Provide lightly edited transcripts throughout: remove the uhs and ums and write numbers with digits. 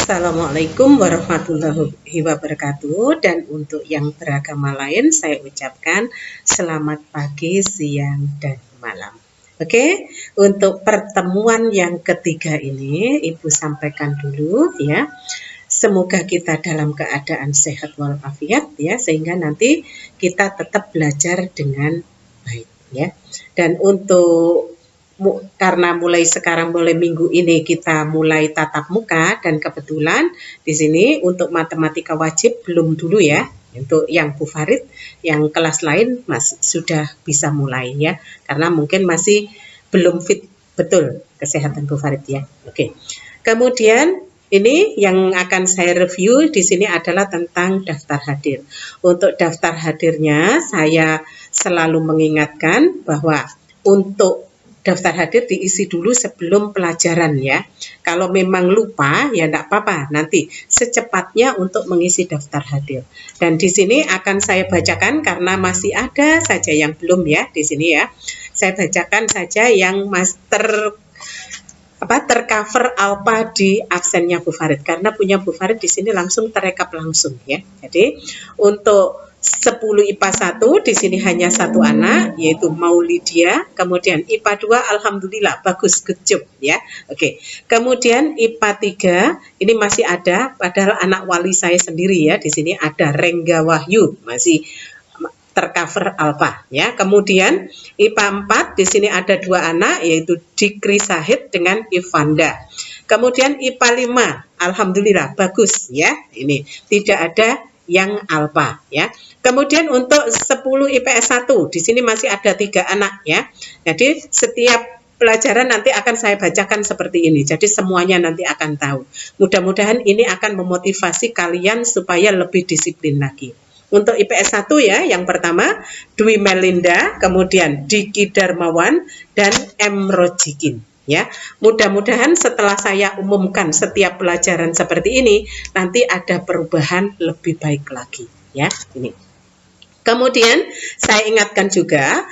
Assalamualaikum warahmatullahi wabarakatuh. Dan untuk yang beragama lain, saya ucapkan selamat pagi, siang, dan malam. Oke, untuk pertemuan yang ketiga ini, Ibu sampaikan dulu ya. Semoga kita dalam keadaan sehat walafiat ya, sehingga nanti kita tetap belajar dengan baik ya. Dan untuk karena mulai sekarang, mulai minggu ini kita mulai tatap muka, dan kebetulan di sini untuk matematika wajib belum dulu ya. Untuk yang Bu Farid, yang kelas lain masih sudah bisa mulai ya, karena mungkin masih belum fit betul kesehatan Bu Farid ya. Oke. Kemudian ini yang akan saya review di sini adalah tentang daftar hadir. Untuk daftar hadirnya saya selalu mengingatkan bahwa untuk daftar hadir diisi dulu sebelum pelajaran ya. Kalau memang lupa ya enggak apa-apa, nanti secepatnya untuk mengisi daftar hadir. Dan di sini akan saya bacakan karena masih ada saja yang belum ya di sini ya. Saya bacakan saja yang tercover alpha di absennya Bu Farid, karena punya Bu Farid di sini langsung terekap langsung ya. Jadi untuk 10 IPA 1 di sini hanya satu anak, yaitu Maulidia. Kemudian IPA 2 alhamdulillah bagus, good job ya. Oke. Kemudian IPA 3 ini masih ada, padahal anak wali saya sendiri ya. Di sini ada Rengga Wahyu, masih tercover alpha ya. Kemudian IPA 4 di sini ada dua anak, yaitu Dikri Sahid dengan Ivanda. Kemudian IPA 5 alhamdulillah bagus ya. Ini tidak ada yang alpha ya. Kemudian untuk 10 IPS 1 di sini masih ada 3 anak ya. Jadi setiap pelajaran nanti akan saya bacakan seperti ini. Jadi semuanya nanti akan tahu. Mudah-mudahan ini akan memotivasi kalian supaya lebih disiplin lagi. Untuk IPS 1 ya, yang pertama Dwi Melinda, kemudian Diki Darmawan, dan M. Rojikin. Ya, mudah-mudahan setelah saya umumkan setiap pelajaran seperti ini, nanti ada perubahan lebih baik lagi. Ya, ini. Kemudian saya ingatkan juga,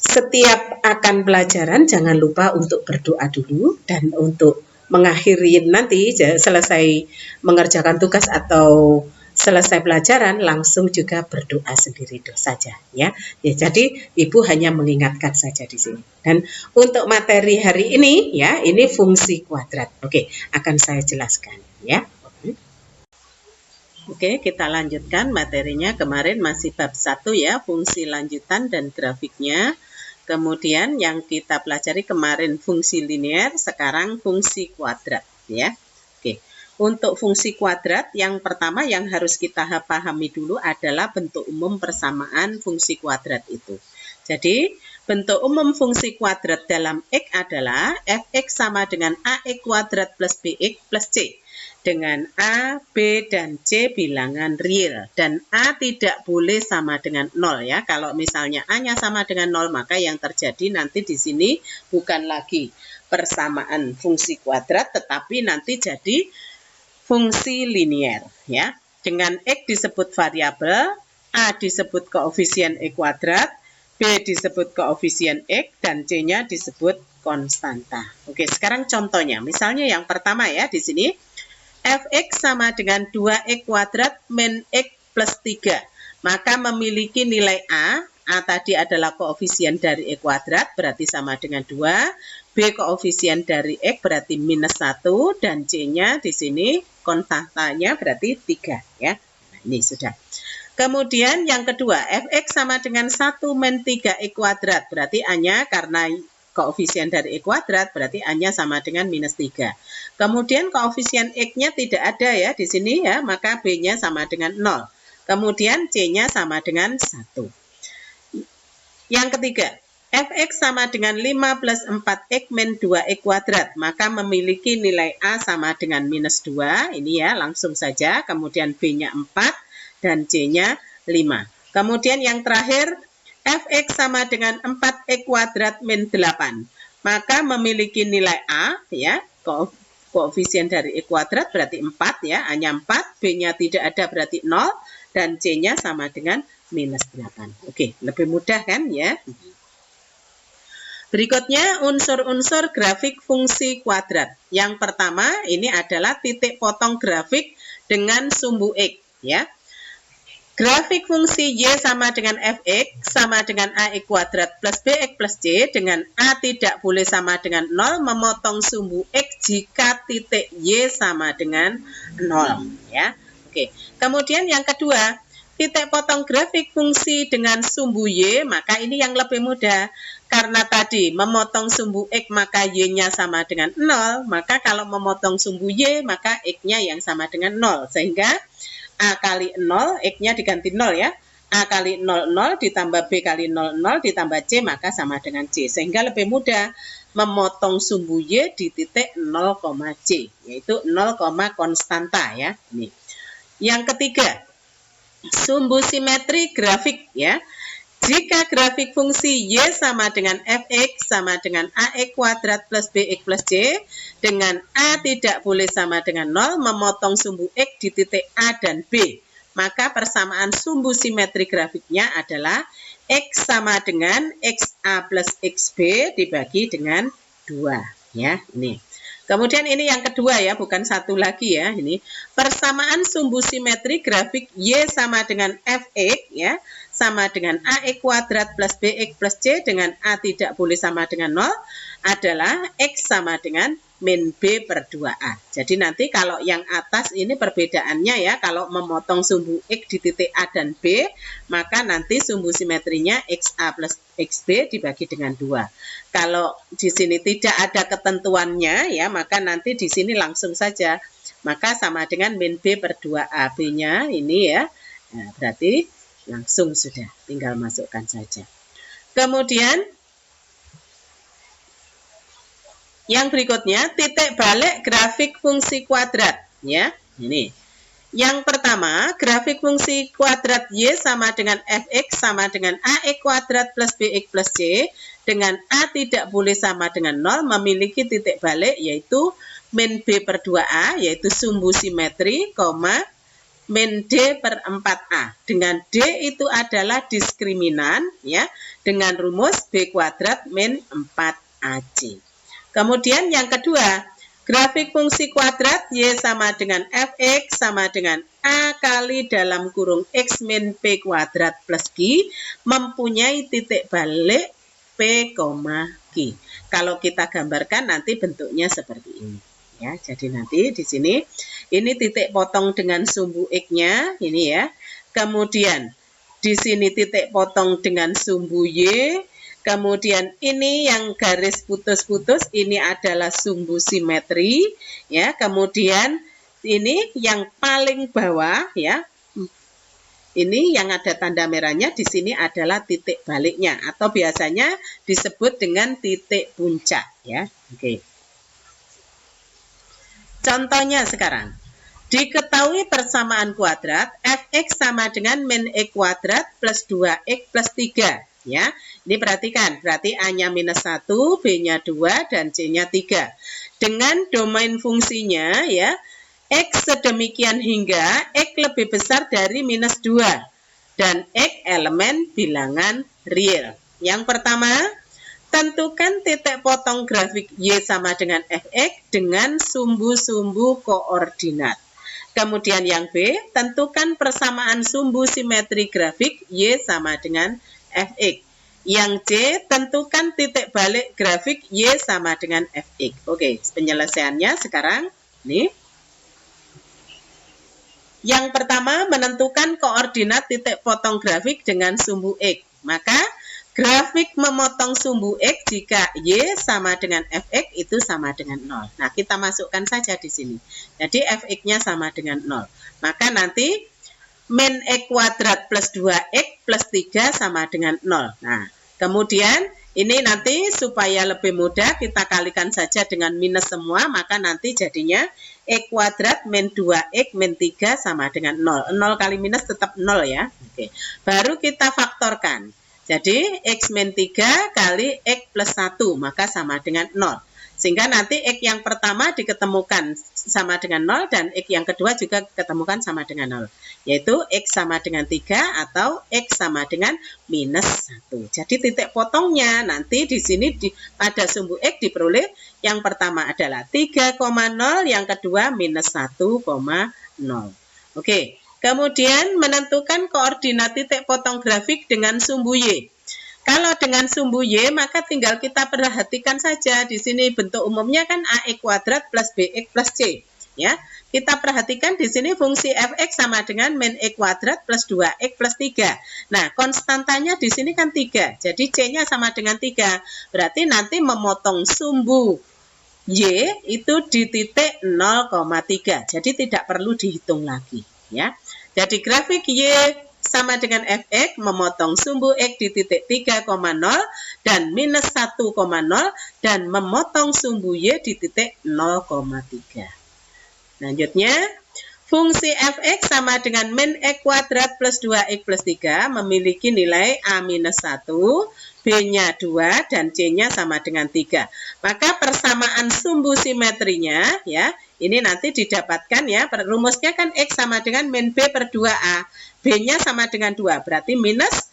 setiap akan pelajaran jangan lupa untuk berdoa dulu, dan untuk mengakhiri nanti selesai mengerjakan tugas atau selesai pelajaran langsung juga berdoa sendiri saja ya. Jadi Ibu hanya mengingatkan saja di sini. Dan untuk materi hari ini ya, ini fungsi kuadrat. Oke, akan saya jelaskan ya. Oke, kita lanjutkan materinya. Kemarin masih bab 1 ya, fungsi lanjutan dan grafiknya. Kemudian yang kita pelajari kemarin fungsi linear, sekarang fungsi kuadrat ya. Oke. Untuk fungsi kuadrat, yang pertama yang harus kita pahami dulu adalah bentuk umum persamaan fungsi kuadrat itu. Jadi, bentuk umum fungsi kuadrat dalam X adalah fx sama dengan ax kuadrat plus bx plus c. Dengan A, B, dan C bilangan real. Dan A tidak boleh sama dengan 0 ya. Kalau misalnya A-nya sama dengan 0, maka yang terjadi nanti di sini bukan lagi persamaan fungsi kuadrat, tetapi nanti jadi fungsi linear ya. Dengan X disebut variabel, A disebut koefisien X kuadrat, B disebut koefisien X, dan C-nya disebut konstanta. Oke, sekarang contohnya. Misalnya yang pertama ya di sini fx sama dengan 2x kuadrat min x plus 3. Maka memiliki nilai A tadi adalah koefisien dari X kuadrat, berarti sama dengan 2. B koefisien dari X berarti minus 1. Dan C-nya di sini konstantanya berarti 3 ya. Nah, ini sudah. Kemudian yang kedua, fx sama dengan 1 min 3x kuadrat. Berarti A-nya karena koefisien dari X kuadrat, berarti A-nya sama dengan minus 3. Kemudian koefisien X-nya tidak ada ya di sini ya, maka B-nya sama dengan 0. Kemudian C-nya sama dengan 1. Yang ketiga, fx sama dengan 5 plus 4x min 2x kuadrat. Maka memiliki nilai A sama dengan minus 2. Ini ya, langsung saja. Kemudian B-nya 4 dan C-nya 5. Kemudian yang terakhir, fx sama dengan 4x kuadrat min 8. Maka memiliki nilai A, ya, koefisien dari X kuadrat berarti 4 ya, hanya 4, B-nya tidak ada berarti 0, dan C-nya sama dengan minus 8. Oke, lebih mudah kan ya? Berikutnya unsur-unsur grafik fungsi kuadrat. Yang pertama ini adalah titik potong grafik dengan sumbu X ya. Grafik fungsi Y sama dengan Fx sama dengan AX kuadrat plus BX plus C dengan A tidak boleh sama dengan 0 memotong sumbu X jika titik Y sama dengan 0 ya. Oke. Kemudian yang kedua, titik potong grafik fungsi dengan sumbu Y, maka ini yang lebih mudah. Karena tadi memotong sumbu X maka Y-nya sama dengan 0, maka kalau memotong sumbu Y maka X-nya yang sama dengan 0. Sehingga A kali 0, X-nya diganti 0 ya. A kali 0, 0 ditambah B kali 0, 0 ditambah C maka sama dengan C. Sehingga lebih mudah memotong sumbu Y di titik 0, C. Yaitu 0, konstanta ya. Ini. Yang ketiga, sumbu simetri grafik ya. Jika grafik fungsi Y sama dengan Fx sama dengan AX kuadrat plus BX plus C dengan A tidak boleh sama dengan 0 memotong sumbu X di titik A dan B, maka persamaan sumbu simetri grafiknya adalah X sama dengan XA plus XB dibagi dengan 2 ya. Ini. Kemudian ini yang kedua ya, bukan satu lagi ya. Ini persamaan sumbu simetri grafik Y sama dengan Fx ya, sama dengan AX kuadrat plus BX plus C dengan A tidak boleh sama dengan 0 adalah X sama dengan min B per 2A. Jadi nanti kalau yang atas ini perbedaannya ya, kalau memotong sumbu X di titik A dan B, maka nanti sumbu simetrinya XA plus XB dibagi dengan 2. Kalau di sini tidak ada ketentuannya ya, maka nanti di sini langsung saja. Maka sama dengan min B per 2A. B-nya ini ya, nah, berarti langsung sudah, tinggal masukkan saja. Kemudian yang berikutnya titik balik grafik fungsi kuadrat ya. Ini. Yang pertama, grafik fungsi kuadrat Y sama dengan Fx sama dengan AX kuadrat plus BX plus C dengan A tidak boleh sama dengan 0 memiliki titik balik yaitu min B per 2A yaitu sumbu simetri, min D per 4A. Dengan D itu adalah diskriminan ya, dengan rumus B kuadrat min 4AC. Kemudian yang kedua, grafik fungsi kuadrat Y sama dengan Fx sama dengan A kali dalam kurung X min P kuadrat plus Q mempunyai titik balik P, Q. Kalau kita gambarkan nanti bentuknya seperti ini. Ya, jadi nanti di sini ini titik potong dengan sumbu X-nya ini ya. Kemudian di sini titik potong dengan sumbu Y. Kemudian ini yang garis putus-putus ini adalah sumbu simetri ya. Kemudian ini yang paling bawah ya. Ini yang ada tanda merahnya di sini adalah titik baliknya atau biasanya disebut dengan titik puncak ya. Oke. Contohnya sekarang. Diketahui persamaan kuadrat Fx sama dengan min X kuadrat plus 2X plus 3. Ya, ini perhatikan, berarti A-nya minus 1, B-nya 2, dan C-nya 3. Dengan domain fungsinya, ya, X sedemikian hingga X lebih besar dari minus 2. Dan X elemen bilangan real. Yang pertama, tentukan titik potong grafik Y sama dengan Fx dengan sumbu-sumbu koordinat. Kemudian yang B, tentukan persamaan sumbu simetri grafik Y sama dengan Fx. Yang C, tentukan titik balik grafik Y sama dengan Fx. Oke, penyelesaiannya sekarang nih. Yang pertama, menentukan koordinat titik potong grafik dengan sumbu X. Maka, grafik memotong sumbu X jika Y sama dengan Fx itu sama dengan 0. Nah, kita masukkan saja di sini. Jadi, Fx-nya sama dengan 0. Maka nanti min X kuadrat plus 2X plus 3 sama dengan 0. Nah, kemudian ini nanti supaya lebih mudah kita kalikan saja dengan minus semua, maka nanti jadinya X kuadrat min 2X min 3 sama dengan 0. 0 kali minus tetap 0 ya. Oke. Baru kita faktorkan. Jadi X min 3 kali X plus 1, maka sama dengan 0. Sehingga nanti X yang pertama diketemukan sama dengan 0 dan X yang kedua juga ketemukan sama dengan 0. Yaitu X sama dengan 3 atau X sama dengan minus 1. Jadi titik potongnya nanti di sini pada sumbu X diperoleh yang pertama adalah 3,0, yang kedua minus 1,0. Oke, kemudian menentukan koordinat titik potong grafik dengan sumbu Y. Kalau dengan sumbu Y, maka tinggal kita perhatikan saja. Di sini bentuk umumnya kan AX kuadrat plus BX plus C. Ya, kita perhatikan di sini fungsi fx sama dengan min x kuadrat plus 2x plus 3. Nah, konstantanya di sini kan 3. Jadi C-nya sama dengan 3. Berarti nanti memotong sumbu Y itu di titik 0,3. Jadi tidak perlu dihitung lagi. Ya, jadi grafik Y sama dengan fx memotong sumbu x di titik 3,0 dan minus 1,0 dan memotong sumbu y di titik 0,3. Selanjutnya, fungsi fx sama dengan min x kuadrat plus 2x plus 3 memiliki nilai a minus 1, b-nya 2, dan c-nya sama dengan 3. Maka persamaan sumbu simetrinya, ya, ini nanti didapatkan ya, rumusnya kan x sama dengan min b per 2a. B-nya sama dengan 2, berarti minus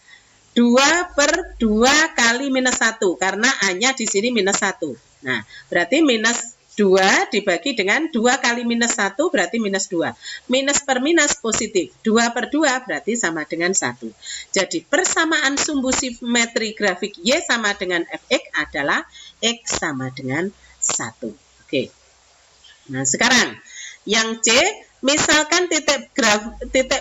2 per 2 kali minus 1, karena A-nya di sini minus 1. Nah, berarti minus 2 dibagi dengan 2 kali minus 1, berarti minus 2. Minus per minus positif, 2 per 2 berarti sama dengan 1. Jadi persamaan sumbu simetri grafik Y sama dengan fx adalah X sama dengan 1. Oke. Nah, sekarang yang C, misalkan titik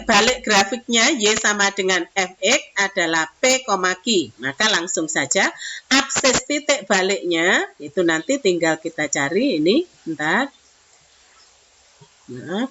balik grafiknya Y sama dengan fx adalah P, Q. Maka langsung saja absis titik baliknya itu nanti tinggal kita cari ini. Bentar. Nah,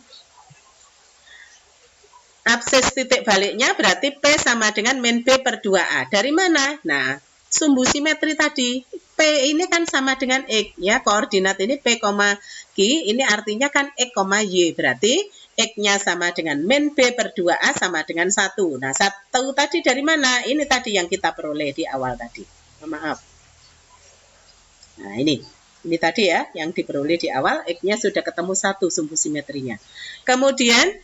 absis titik baliknya berarti P sama dengan min B per 2A. Dari mana? Nah, sumbu simetri tadi. P ini kan sama dengan X, ya, koordinat ini P, Q, ini artinya kan X, Y, berarti X-nya sama dengan min B per 2A sama dengan 1. Nah, 1 tadi dari mana? Ini tadi yang kita peroleh di awal tadi. Maaf. Nah, ini tadi ya, yang diperoleh di awal, X-nya sudah ketemu 1 sumbu simetrinya. Kemudian,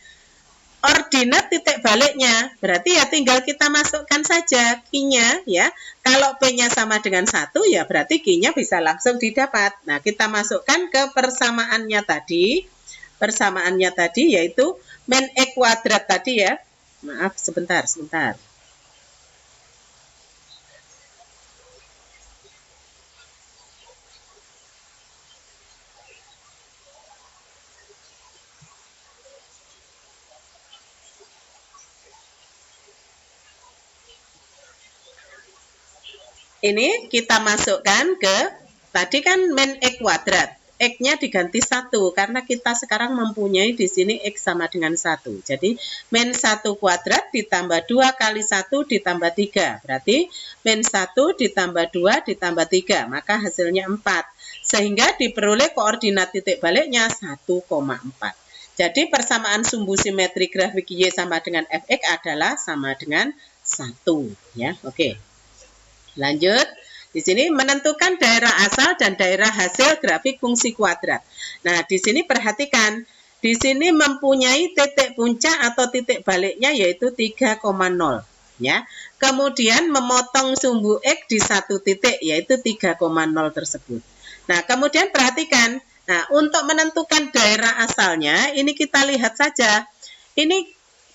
ordinat titik baliknya, berarti ya tinggal kita masukkan saja Q-nya ya. Kalau P-nya sama dengan 1 ya berarti Q-nya bisa langsung didapat. Nah, kita masukkan ke persamaannya tadi. Persamaannya tadi yaitu min X kuadrat tadi ya. Maaf, sebentar. Ini kita masukkan ke, tadi kan min X kuadrat. X-nya diganti 1, karena kita sekarang mempunyai di sini X sama dengan 1. Jadi, min 1 kuadrat ditambah 2 kali 1 ditambah 3. Berarti, min 1 ditambah 2 ditambah 3. Maka hasilnya 4. Sehingga diperoleh koordinat titik baliknya 1,4. Jadi, persamaan sumbu simetri grafik Y sama dengan fx adalah sama dengan 1. Ya, oke. Lanjut, di sini menentukan daerah asal dan daerah hasil grafik fungsi kuadrat. Nah, di sini perhatikan, di sini mempunyai titik puncak atau titik baliknya yaitu 3,0 ya. Kemudian memotong sumbu X di satu titik yaitu 3,0 tersebut. Nah, kemudian perhatikan, nah untuk menentukan daerah asalnya ini kita lihat saja. Ini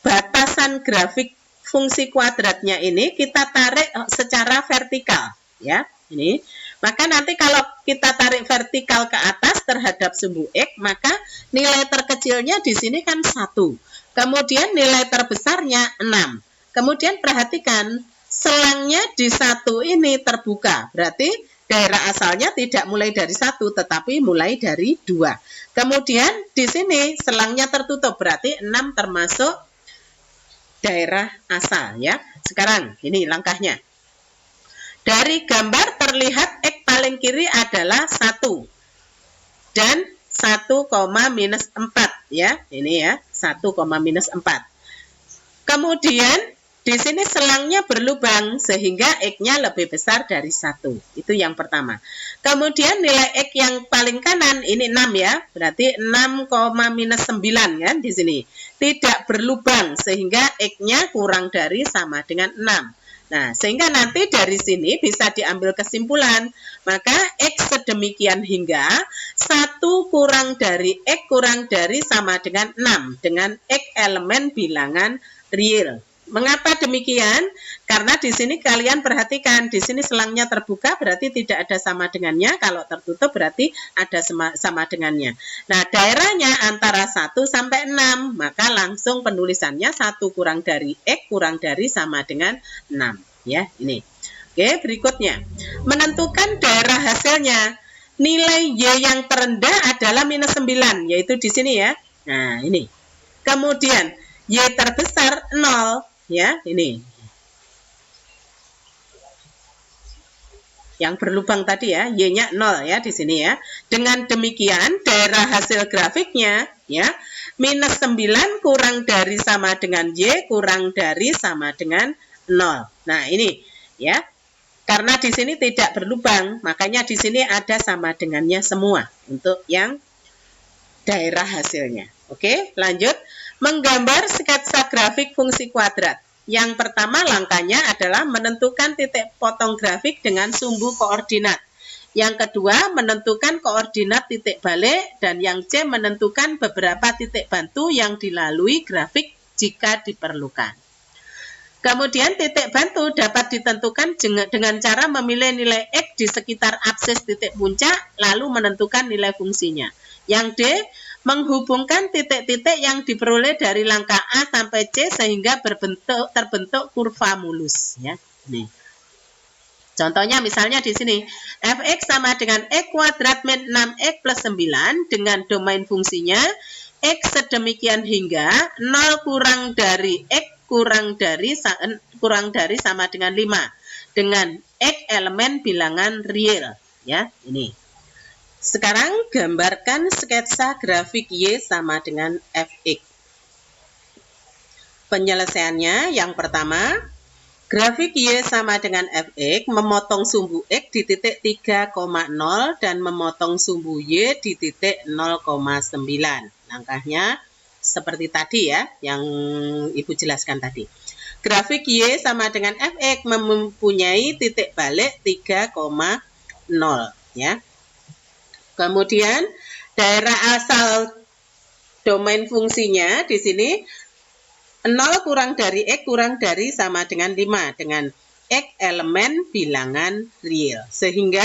batasan grafik fungsi kuadratnya ini kita tarik secara vertikal ya, ini. Maka nanti kalau kita tarik vertikal ke atas terhadap sumbu X, maka nilai terkecilnya di sini kan 1. Kemudian nilai terbesarnya 6. Kemudian perhatikan selangnya di 1 ini terbuka. Berarti daerah asalnya tidak mulai dari 1 tetapi mulai dari 2. Kemudian di sini selangnya tertutup, berarti 6 termasuk daerah asal ya. Sekarang ini langkahnya. Dari gambar terlihat X paling kiri adalah 1 dan 1, minus 4 ya. Ini ya, 1, minus 4. Kemudian Di sini selangnya berlubang sehingga X-nya lebih besar dari 1. Itu yang pertama. Kemudian nilai X yang paling kanan ini 6 ya. Berarti 6, minus 9 kan di sini. Tidak berlubang sehingga X-nya kurang dari sama dengan 6. Nah, sehingga nanti dari sini bisa diambil kesimpulan. Maka X sedemikian hingga 1 kurang dari X kurang dari sama dengan 6. Dengan X elemen bilangan real. Mengapa demikian? Karena di sini kalian perhatikan, di sini selangnya terbuka berarti tidak ada sama dengannya, kalau tertutup berarti ada sama dengannya. Nah, daerahnya antara 1 sampai 6, maka langsung penulisannya 1 kurang dari X kurang dari sama dengan 6. Ya, ini. Oke, berikutnya. Menentukan daerah hasilnya. Nilai Y yang terendah adalah minus 9, yaitu di sini ya. Nah, ini. Kemudian, Y terbesar 0. Ya, ini. Yang berlubang tadi ya, Y-nya 0 ya di sini ya. Dengan demikian, daerah hasil grafiknya ya, minus 9 kurang dari sama dengan Y kurang dari sama dengan 0. Nah, ini ya. Karena di sini tidak berlubang, makanya di sini ada sama dengannya semua untuk yang daerah hasilnya. Oke, lanjut. Menggambar sketsa grafik fungsi kuadrat. Yang pertama langkahnya adalah menentukan titik potong grafik dengan sumbu koordinat. Yang kedua, menentukan koordinat titik balik. Dan yang C, menentukan beberapa titik bantu yang dilalui grafik jika diperlukan. Kemudian titik bantu dapat ditentukan dengan cara memilih nilai X di sekitar absis titik puncak, lalu menentukan nilai fungsinya. Yang D, menghubungkan titik-titik yang diperoleh dari langkah A sampai C sehingga terbentuk kurva mulus. Ya, nih. Contohnya misalnya di sini, fx sama dengan x kuadrat min 6x plus 9 dengan domain fungsinya x sedemikian hingga 0 kurang dari x kurang dari sama dengan 5 dengan x elemen bilangan real. Ya, ini. Sekarang gambarkan sketsa grafik Y sama dengan Fx. Penyelesaiannya yang pertama, grafik Y sama dengan Fx memotong sumbu X di titik 3,0 dan memotong sumbu Y di titik 0,9. Langkahnya seperti tadi ya, yang Ibu jelaskan tadi. Grafik Y sama dengan Fx mempunyai titik balik 3,0 ya. Kemudian daerah asal domain fungsinya di sini 0 kurang dari X kurang dari sama dengan 5 dengan X elemen bilangan real. Sehingga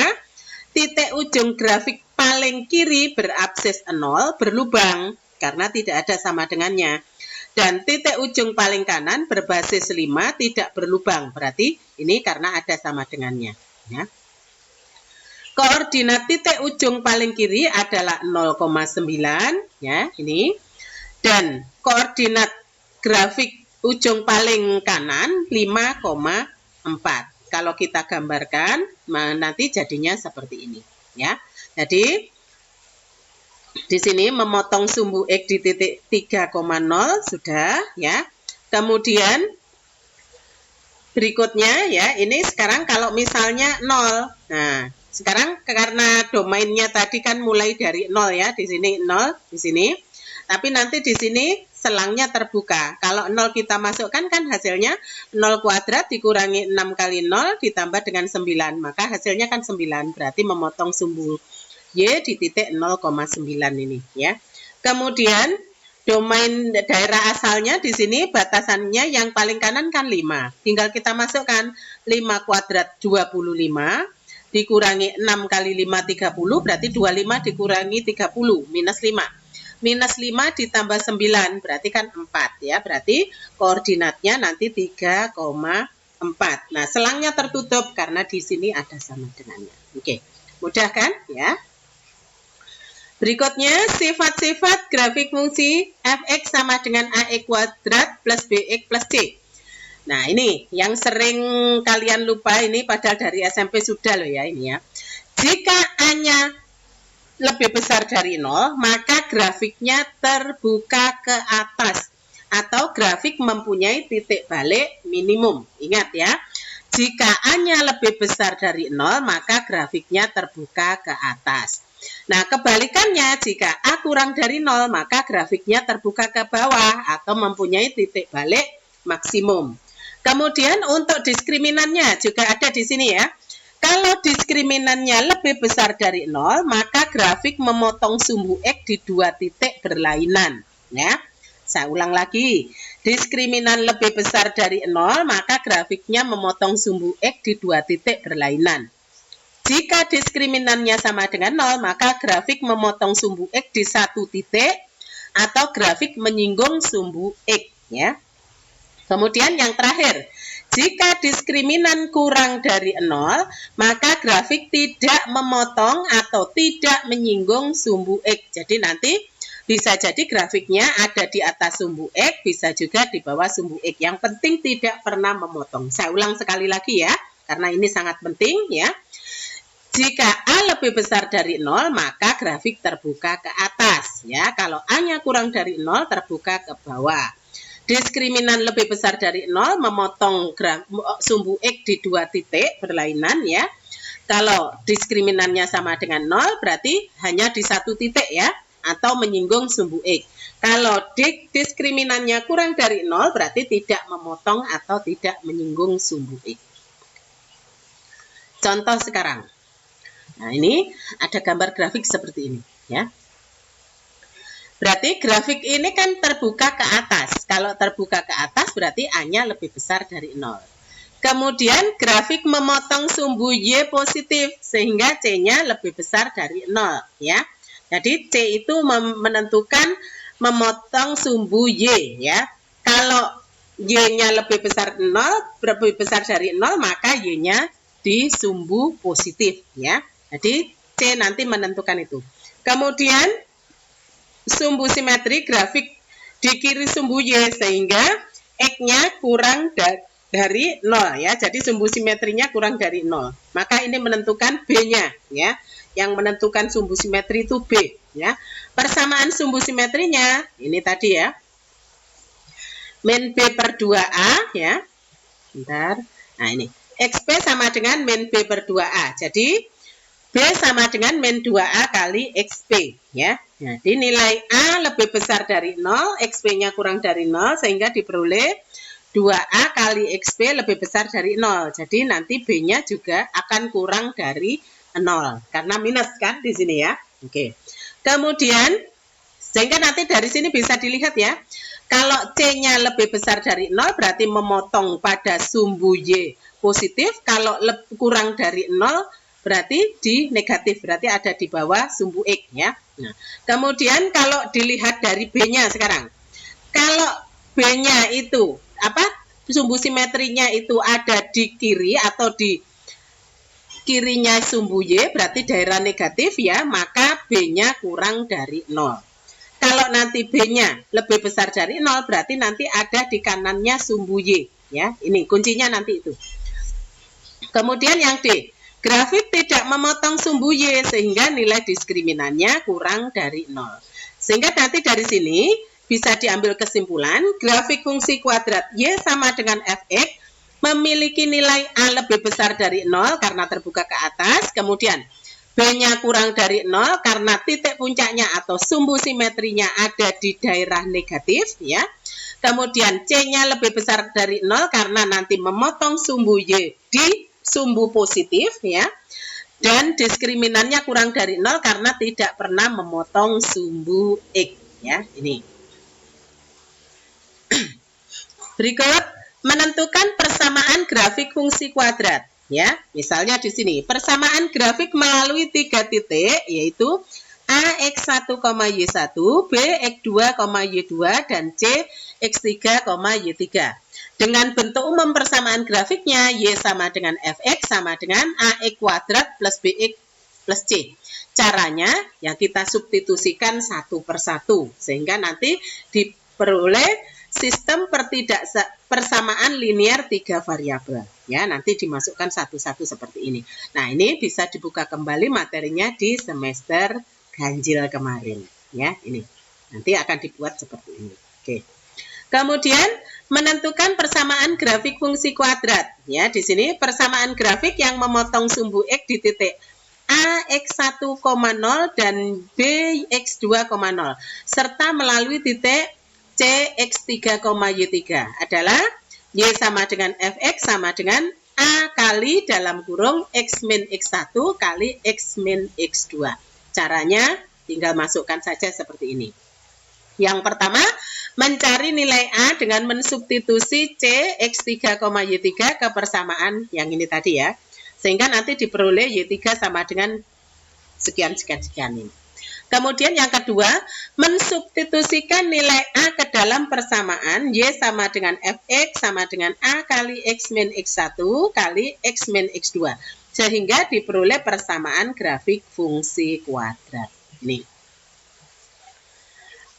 titik ujung grafik paling kiri berabsis 0 berlubang karena tidak ada sama dengannya. Dan titik ujung paling kanan berbasis 5 tidak berlubang. Berarti ini karena ada sama dengannya. Ya. Koordinat titik ujung paling kiri adalah 0,9 ya, ini. Dan koordinat grafik ujung paling kanan 5,4. Kalau kita gambarkan nanti jadinya seperti ini ya. Jadi di sini memotong sumbu X di titik 3,0 sudah ya. Kemudian berikutnya ya, ini sekarang kalau misalnya 0. Nah, sekarang karena domainnya tadi kan mulai dari 0 ya, di sini 0, di sini. Tapi nanti di sini selangnya terbuka. Kalau 0 kita masukkan kan hasilnya 0 kuadrat dikurangi 6 kali 0 ditambah dengan 9. Maka hasilnya kan 9, berarti memotong sumbu Y di titik 0,9 ini ya. Kemudian domain daerah asalnya di sini batasannya yang paling kanan kan 5. Tinggal kita masukkan 5 kuadrat 25 dikurangi 6 kali 5 30 berarti 25 dikurangi 30 minus 5. Minus 5 ditambah 9 berarti kan 4 ya. Berarti koordinatnya nanti 3,4. Nah, selangnya tertutup karena di sini ada sama dengannya. Oke. Mudah kan ya? Berikutnya, sifat-sifat grafik fungsi fx sama dengan ax kuadrat plus bx plus c. Nah, ini yang sering kalian lupa ini padahal dari SMP sudah loh ya ini ya. Jika A-nya lebih besar dari 0, maka grafiknya terbuka ke atas. atau grafik mempunyai titik balik minimum. Ingat ya, jika A-nya lebih besar dari 0, maka grafiknya terbuka ke atas. Nah, kebalikannya, jika A kurang dari 0, maka grafiknya terbuka ke bawah atau mempunyai titik balik maksimum. Kemudian untuk diskriminannya juga ada di sini ya. Kalau diskriminannya lebih besar dari 0, maka grafik memotong sumbu X di dua titik berlainan. Ya, saya ulang lagi. Diskriminan lebih besar dari 0, maka grafiknya memotong sumbu X di dua titik berlainan. Jika diskriminannya sama dengan 0, maka grafik memotong sumbu X di satu titik atau grafik menyinggung sumbu X. Ya. Kemudian yang terakhir, jika diskriminan kurang dari 0, maka grafik tidak memotong atau tidak menyinggung sumbu X. Jadi nanti bisa jadi grafiknya ada di atas sumbu X, bisa juga di bawah sumbu X. Yang penting tidak pernah memotong. Saya ulang sekali lagi ya, karena ini sangat penting ya. Jika A lebih besar dari 0, maka grafik terbuka ke atas. Ya, kalau A-nya kurang dari 0, terbuka ke bawah. Diskriminan lebih besar dari 0, memotong sumbu X di dua titik berlainan ya. Kalau diskriminannya sama dengan 0, berarti hanya di satu titik ya, atau menyinggung sumbu X. Kalau diskriminannya kurang dari 0, berarti tidak memotong atau tidak menyinggung sumbu X. Contoh sekarang. Nah, ini ada gambar grafik seperti ini ya. Berarti grafik ini kan terbuka ke atas. Kalau terbuka ke atas berarti A-nya lebih besar dari 0. Kemudian grafik memotong sumbu Y positif sehingga C-nya lebih besar dari 0 ya. Jadi C itu menentukan memotong sumbu Y ya. Kalau Y-nya lebih besar dari 0, maka Y-nya di sumbu positif ya. Jadi C nanti menentukan itu. Kemudian sumbu simetri grafik di kiri sumbu Y sehingga X-nya kurang dari 0 ya. Jadi sumbu simetrinya kurang dari 0. Maka ini menentukan B-nya ya. Yang menentukan sumbu simetri itu B ya. Persamaan sumbu simetrinya ini tadi ya. Min B per 2A ya. Bentar. Nah, ini XP sama dengan min B per 2A. Jadi B sama dengan min 2A kali XP ya. Jadi nilai A lebih besar dari 0, XP-nya kurang dari 0 sehingga diperoleh 2A kali XP lebih besar dari 0. Jadi nanti B-nya juga akan kurang dari 0 karena minus kan di sini ya. Oke. Kemudian sehingga nanti dari sini bisa dilihat ya. Kalau C-nya lebih besar dari 0 berarti memotong pada sumbu Y positif. Kalau kurang dari 0 berarti di negatif, berarti ada di bawah sumbu X ya. Nah, kemudian kalau dilihat dari B-nya sekarang. Kalau B-nya itu sumbu simetrinya itu ada di kiri atau di kirinya sumbu Y, berarti daerah negatif ya, maka B-nya kurang dari 0. Kalau nanti B-nya lebih besar dari 0, berarti nanti ada di kanannya sumbu Y ya. Ini kuncinya nanti itu. Kemudian yang D, grafik tidak memotong sumbu Y sehingga nilai diskriminannya kurang dari 0. Sehingga nanti dari sini bisa diambil kesimpulan grafik fungsi kuadrat Y sama dengan Fx memiliki nilai A lebih besar dari 0 karena terbuka ke atas. Kemudian B-nya kurang dari 0 karena titik puncaknya atau sumbu simetrinya ada di daerah negatif ya. Kemudian C-nya lebih besar dari 0 karena nanti memotong sumbu Y di sumbu positif ya. Dan diskriminannya kurang dari 0 karena tidak pernah memotong sumbu X ya. Ini. Berikut menentukan persamaan grafik fungsi kuadrat ya. Misalnya di sini persamaan grafik melalui 3 titik yaitu A X1, Y1, B X2, Y2 dan C X3, Y3. Dengan bentuk umum persamaan grafiknya Y sama dengan Fx sama dengan AX kuadrat plus BX plus C. Caranya ya kita substitusikan satu per satu sehingga nanti diperoleh sistem persamaan linear 3 variabel ya, nanti dimasukkan satu-satu seperti ini. Nah, ini bisa dibuka kembali materinya di semester ganjil kemarin ya, ini nanti akan dibuat seperti ini. Oke. Kemudian menentukan persamaan grafik fungsi kuadrat. Ya, di sini persamaan grafik yang memotong sumbu X di titik A X1,0 dan B X2,0 serta melalui titik C X3, Y3 adalah Y sama dengan Fx sama dengan A kali dalam kurung X min X1 kali X min X2. Caranya tinggal masukkan saja seperti ini. Yang pertama, mencari nilai A dengan mensubstitusi C X3, Y3 ke persamaan yang ini tadi ya. Sehingga nanti diperoleh Y3 sama dengan sekian ini. Kemudian yang kedua, mensubstitusikan nilai A ke dalam persamaan Y sama dengan Fx sama dengan A kali X min X1 kali X min X2. Sehingga diperoleh persamaan grafik fungsi kuadrat. Ini.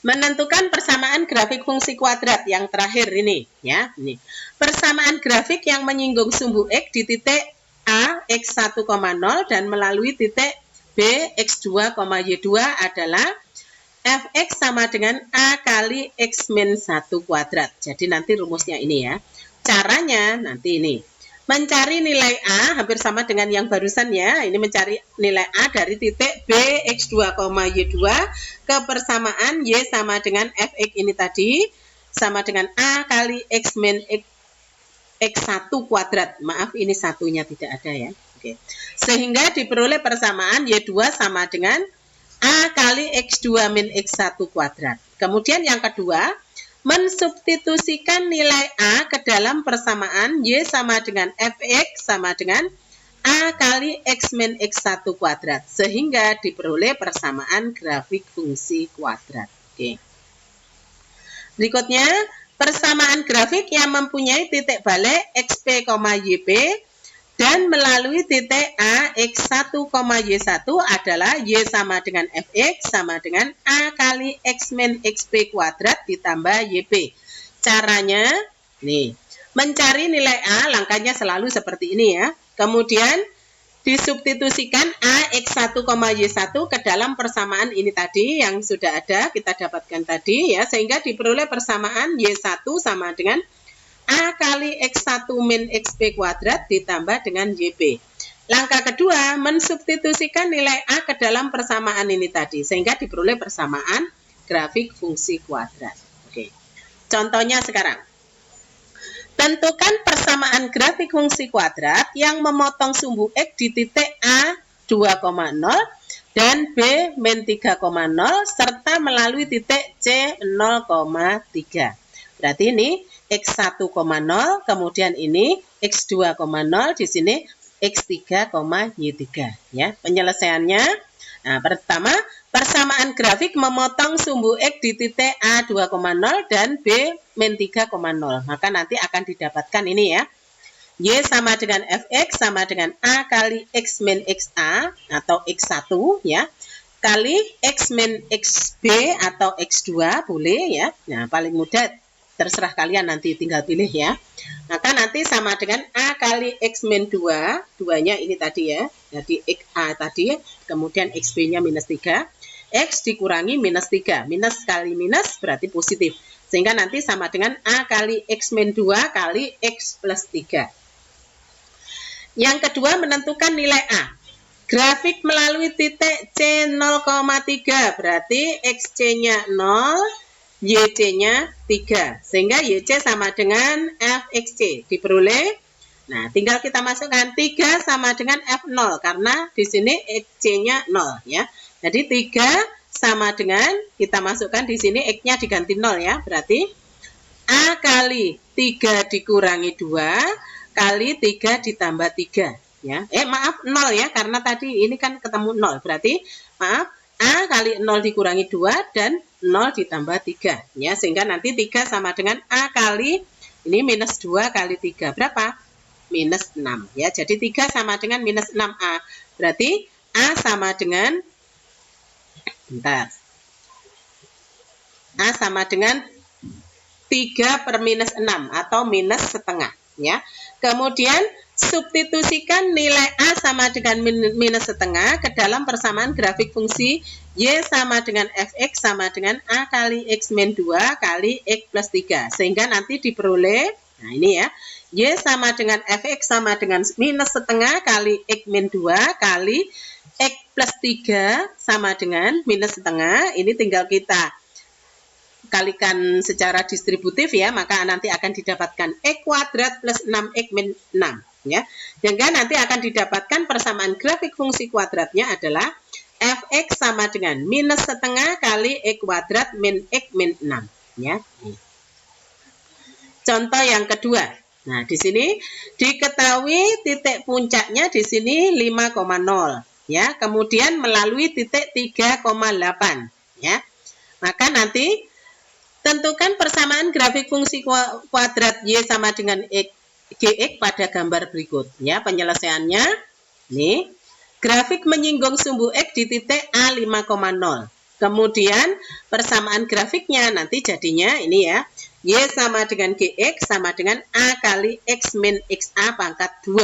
Menentukan persamaan grafik fungsi kuadrat yang terakhir ini ya. Ini. Persamaan grafik yang menyinggung sumbu X di titik A X1,0 dan melalui titik B X2, Y2 adalah Fx sama dengan A kali X min 1 kuadrat. Jadi nanti rumusnya ini ya. Caranya nanti ini. Mencari nilai A hampir sama dengan yang barusan ya. Ini mencari nilai A dari titik B X2, Y2 ke persamaan Y sama dengan Fx ini tadi sama dengan A kali X min X1 kuadrat. Maaf ini satunya tidak ada ya. Oke. Sehingga diperoleh persamaan Y2 sama dengan A kali X2 min X1 kuadrat. Kemudian yang kedua, mensubstitusikan nilai A ke dalam persamaan Y sama dengan Fx sama dengan A kali X min X1 kuadrat. Sehingga diperoleh persamaan grafik fungsi kuadrat. Oke. Berikutnya, persamaan grafik yang mempunyai titik balik XP, YP dan melalui titik A X1, Y1 adalah Y sama dengan Fx sama dengan A kali X min XP kuadrat ditambah YP. Caranya, nih, mencari nilai A, langkahnya selalu seperti ini ya. Kemudian, disubstitusikan A X1, Y1 ke dalam persamaan ini tadi yang sudah ada, kita dapatkan tadi ya. Sehingga diperoleh persamaan Y1 sama dengan A kali X1 min XP kuadrat ditambah dengan YP. Langkah kedua, mensubstitusikan nilai A ke dalam persamaan ini tadi. Sehingga diperoleh persamaan grafik fungsi kuadrat. Oke. Contohnya sekarang. Tentukan persamaan grafik fungsi kuadrat yang memotong sumbu X di titik A 2,0 dan B min 3,0 serta melalui titik C 0,3. Berarti ini X1,0, kemudian ini X2,0, di sini X3, Y3 ya. Penyelesaiannya, nah, pertama persamaan grafik memotong sumbu X di titik A 2,0 dan B min 3,0. Maka nanti akan didapatkan ini ya. Y sama dengan Fx sama dengan A kali X min XA atau X1 ya. Kali X min XB atau X2 boleh ya. Nah, paling mudah terserah kalian nanti tinggal pilih ya. Maka nanti sama dengan A kali X min 2, 2-nya ini tadi ya. Jadi XA tadi, kemudian XB-nya minus 3. X dikurangi minus 3. Minus kali minus berarti positif. Sehingga nanti sama dengan A kali X min 2 kali X plus 3. Yang kedua, menentukan nilai A. Grafik melalui titik C 0,3 berarti XC-nya 0, YC-nya 3. Sehingga YC sama dengan Fxc. Diperoleh. Nah, tinggal kita masukkan 3 sama dengan F0 karena di sini XC-nya 0 ya. Jadi 3 sama dengan kita masukkan di sini X-nya diganti 0 ya. Berarti A kali 3 dikurangi 2 kali 3 ditambah 3 ya. Maaf 0 ya karena tadi ini kan ketemu 0. Berarti maaf A kali 0 dikurangi 2 dan 0 ditambah 3 ya, sehingga nanti 3 sama dengan A kali ini minus 2 kali 3 berapa? Minus 6 ya. Jadi 3 sama dengan minus 6A. Berarti A sama dengan A sama dengan 3 per minus 6 atau minus setengah ya. Kemudian Substitusikan nilai A sama dengan minus setengah ke dalam persamaan grafik fungsi Y sama dengan Fx sama dengan A kali X min 2 kali X plus 3. Sehingga nanti diperoleh, nah ini ya, Y sama dengan Fx sama dengan minus setengah kali X min 2 kali X plus 3 sama dengan minus setengah. Ini tinggal kita kalikan secara distributif ya, maka nanti akan didapatkan X kuadrat plus 6X min 6. Ya, sehingga nanti akan didapatkan persamaan grafik fungsi kuadratnya adalah Fx sama dengan minus setengah kali X kuadrat min X min 6. Ya. Contoh yang kedua. Nah, di sini diketahui titik puncaknya di sini 5,0 ya, kemudian melalui titik 3,8 ya. Maka nanti tentukan persamaan grafik fungsi kuadrat Y sama dengan Gx pada gambar berikut. Ya, penyelesaiannya nih. Grafik menyinggung sumbu X di titik A 5,0. Kemudian persamaan grafiknya nanti jadinya ini ya. Y sama dengan Gx sama dengan A kali X min XA pangkat 2.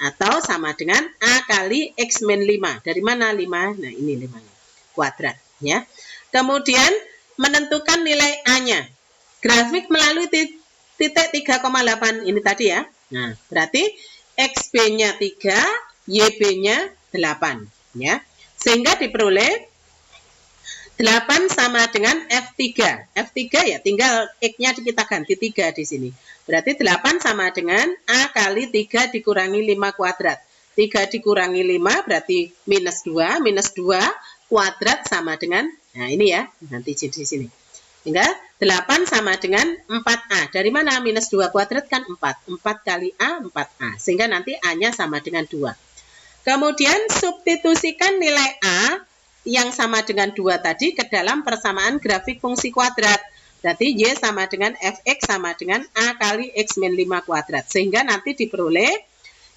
Atau sama dengan A kali X min 5. Dari mana 5? Nah, ini 5 kuadrat ya. Kemudian menentukan nilai A-nya. Grafik melalui titik 3,8 ini tadi ya. Nah, berarti XB-nya 3, YB-nya 8 ya. Sehingga diperoleh 8 sama dengan F3. F3 ya tinggal X-nya kita ganti 3 di sini. Berarti 8 sama dengan A kali 3 dikurangi 5 kuadrat. 3 dikurangi 5 berarti minus 2. Minus 2 kuadrat sama dengan, nah ini ya, nanti di sini. Hingga 8 sama dengan 4A. Dari mana? Minus 2 kuadrat kan 4. 4 kali A, 4A. Sehingga nanti A-nya sama dengan 2. Kemudian substitusikan nilai A yang sama dengan 2 tadi ke dalam persamaan grafik fungsi kuadrat. Berarti Y sama dengan Fx sama dengan A kali X min 5 kuadrat. Sehingga nanti diperoleh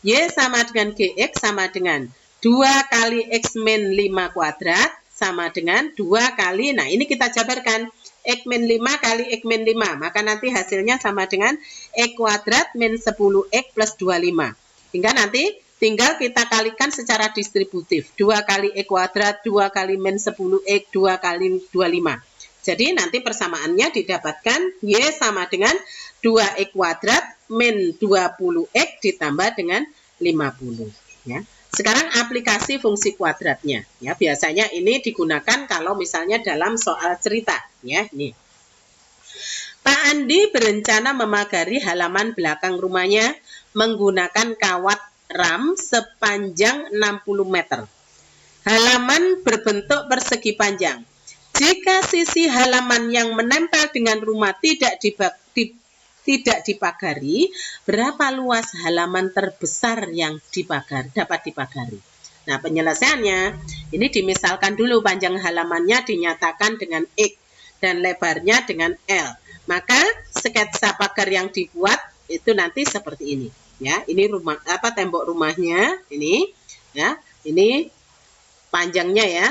Y sama dengan Gx sama dengan 2 kali X min 5 kuadrat sama dengan 2 kali, nah ini kita jabarkan. X min 5 kali X min 5. Maka nanti hasilnya sama dengan X kuadrat min 10X plus 25. Hingga nanti tinggal kita kalikan secara distributif. 2 kali X kuadrat, 2 kali min 10X, 2 kali 25. Jadi nanti persamaannya didapatkan Y sama dengan 2X kuadrat min 20X ditambah dengan 50. Ya. Sekarang aplikasi fungsi kuadratnya. Ya, biasanya ini digunakan kalau misalnya dalam soal cerita. Ya, nih. Pak Andi berencana memagari halaman belakang rumahnya menggunakan kawat ram sepanjang 60 meter. Halaman berbentuk persegi panjang. Jika sisi halaman yang menempel dengan rumah tidak dipagari, berapa luas halaman terbesar yang dapat dipagari? Nah, penyelesaiannya, ini dimisalkan dulu panjang halamannya dinyatakan dengan X dan lebarnya dengan L. Maka sketsa pagar yang dibuat itu nanti seperti ini. Ya, ini rumah tembok rumahnya ini, ya, ini panjangnya ya,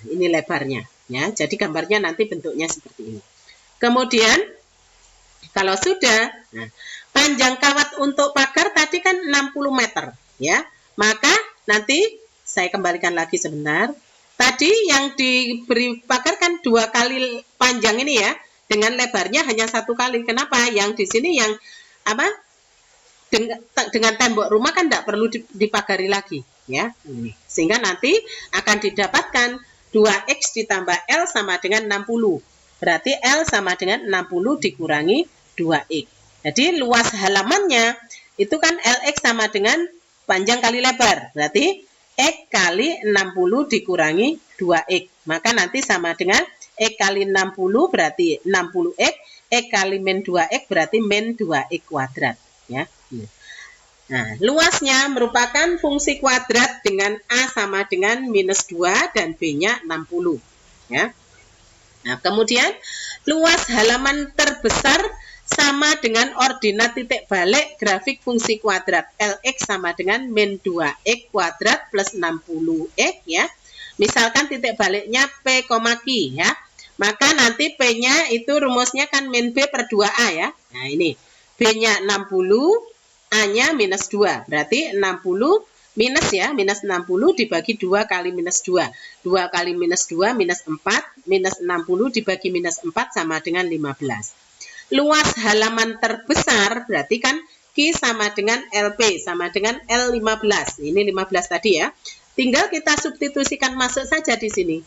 ini lebarnya. Ya, jadi gambarnya nanti bentuknya seperti ini. Kemudian kalau sudah, nah, panjang kawat untuk pagar tadi kan 60 meter, ya. Maka nanti saya kembalikan lagi sebentar. Tadi yang diberi pagar kan 2 kali panjang ini ya, dengan lebarnya hanya 1 kali. Kenapa? Yang di sini yang apa? Dengan tembok rumah kan tidak perlu dipagari lagi, ya. Sehingga nanti akan didapatkan 2X ditambah L sama dengan 60. Berarti L sama dengan 60 dikurangi 2X. Jadi luas halamannya itu kan LX sama dengan panjang kali lebar. Berarti X kali 60 dikurangi 2X. Maka nanti sama dengan X kali 60 berarti 60X. X kali min 2X berarti min 2X kuadrat. Ya. Nah, luasnya merupakan fungsi kuadrat dengan A sama dengan minus 2 dan B-nya 60. Ya. Nah, kemudian luas halaman terbesar sama dengan ordinat titik balik grafik fungsi kuadrat Lx sama dengan min 2x kuadrat plus 60x ya. Misalkan titik baliknya P, Q ya. Maka nanti P-nya itu rumusnya kan min B per 2A ya. Nah ini B-nya 60, A-nya minus 2. Berarti 60 minus ya, minus 60 dibagi 2 kali minus 2. 2 kali minus 2 minus 4, minus 60 dibagi minus 4 sama dengan 15. Luas halaman terbesar berarti kan Q sama dengan LP sama dengan L15. Ini 15 tadi ya. Tinggal kita substitusikan masuk saja di sini.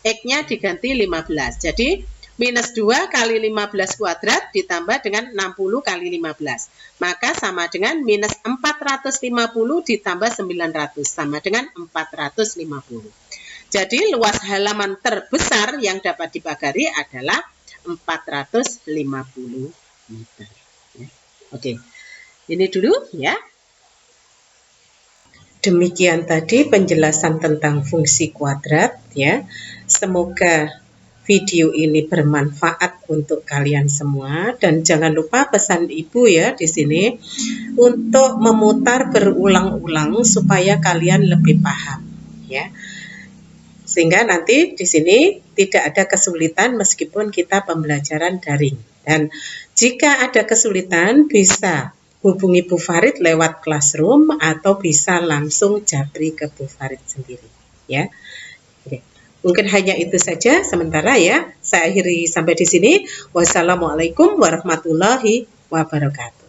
X-nya diganti 15. Jadi minus 2 kali 15 kuadrat ditambah dengan 60 kali 15. Maka sama dengan minus 450 ditambah 900. Sama dengan 450. Jadi luas halaman terbesar yang dapat dipagari adalah 450 meter. Oke, ini dulu ya. Demikian tadi penjelasan tentang fungsi kuadrat ya. Semoga video ini bermanfaat untuk kalian semua, dan jangan lupa pesan Ibu ya di sini untuk memutar berulang-ulang supaya kalian lebih paham ya. Sehingga nanti di sini tidak ada kesulitan meskipun kita pembelajaran daring. Dan jika ada kesulitan bisa hubungi Bu Farid lewat Classroom atau bisa langsung japri ke Bu Farid sendiri ya. Oke. Mungkin hanya itu saja sementara ya. Saya akhiri sampai di sini. Wassalamualaikum warahmatullahi wabarakatuh.